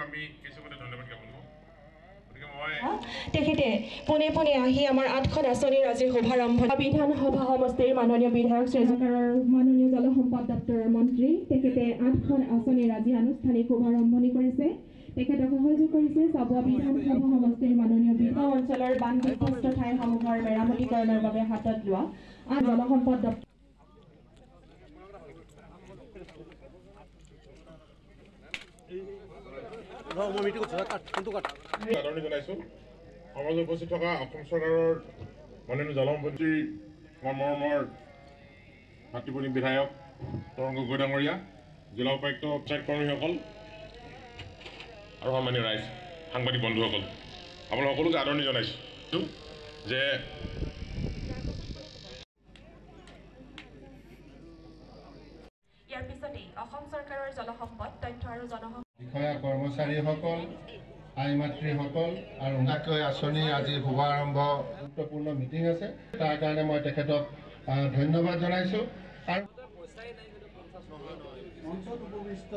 আমি কিছুমানে ধন্যবাদ জ্ঞাপন কৰোঁ। তেখেতে পোনে পোনে আহি আমাৰ 8খন আঁচনিৰ আজি শুভাৰম্ভ বিধানসভা সমষ্টিৰ মাননীয় বিধায়ক শ্ৰীজকাৰৰ মাননীয় জলসম্পদ দপ্তৰৰ মন্ত্ৰী তেখেতে 8খন আঁচনিৰ আজি আনুষ্ঠানিক শুভাৰম্ভণি কৰিছে। তেখেতক সহযোগ কৰিছে চাবুৱা বিধানসভা সমষ্টিৰ মাননীয় বিধায়ক অঞ্চলৰ বান বিধ্বস্ত ঠাইসমূহৰ মেৰামতিকৰণৰ বাবে হাতত লোৱা জলসম্পদ দপ্তৰ আদৰণি জনাইছোঁ। সমাজত উপস্থিত থকা অসম চৰকাৰৰ মাননীয় জলসম্পত্তি মৰমৰ মাতৃভূমি বিধায়ক তৰুণ গগৈ ডাঙৰীয়া, জিলা উপায়ুক্ত পঞ্চায়ত কৰ্মীসকল আৰু সন্মানীয় ৰাইজ, সাংবাদিক বন্ধুসকল, আপোনালোক সকলোকে আদৰণি জনাইছোঁ যে ইয়াৰ পিছতেই অসম চৰকাৰৰ জলসম্পদ তথ্য আৰু বিষয়া কৰ্মচাৰীসকল, আই মাতৃসকল আৰু নাকৈ আঁচনি আজি শুভাৰম্ভ গুৰুত্বপূৰ্ণ মিটিং আছে। তাৰ কাৰণে মই তেখেতক ধন্যবাদ জনাইছোঁ। আৰু মঞ্চত উপবিষ্ট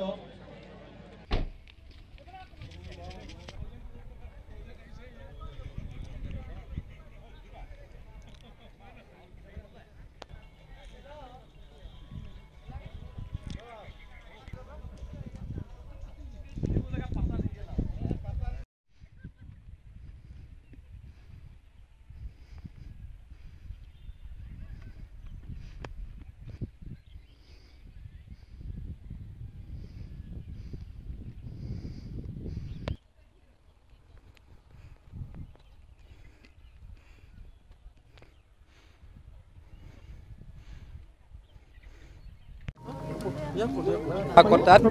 তাত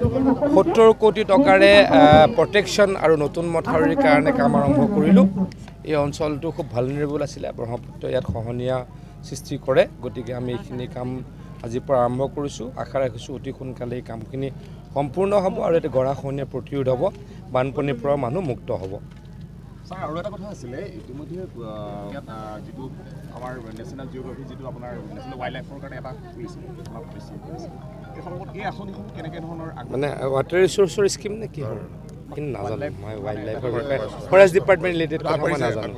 70 কোটি টকাৰে প্ৰটেকশ্যন আৰু নতুন মথাউৰিৰ কাৰণে কাম আৰম্ভ কৰিলোঁ। এই অঞ্চলটো খুব ভালনেৰেবল আছিলে, ব্ৰহ্মপুত্ৰ ইয়াত খহনীয়া সৃষ্টি কৰে, গতিকে আমি এইখিনি কাম আজিৰ পৰা আৰম্ভ কৰিছোঁ। আশা ৰাখিছোঁ অতি সোনকালে এই কামখিনি সম্পূৰ্ণ হ'ব আৰু ইয়াতে গৰাখহনীয়া প্ৰতিৰোধ হ'ব, বানপানীৰ পৰা মানুহ মুক্ত হ'ব। ছাৰ, আৰু এটা কথা আছিলে, ইতিমধ্যে ইয়াত যিটো আমাৰ নেশ্যনেল জিঅ'গ্ৰাফি যিটো আপোনাৰ নেশ্যনেল ৱাইল্ড লাইফৰ কাৰণে এটা খুলিছিল, এই আঁচনিসমূহ কেনেকৈ ধৰণৰ মানে ৱাটাৰ ৰিচোৰ্চৰ স্কিম নে কি হয় কিন্তু নাজানো মই ৱাইল্ড লাইফৰ বিষয়ে, ফৰেষ্ট ডিপাৰ্টমেণ্ট ৰিলেটেড কথা মই নাজানো।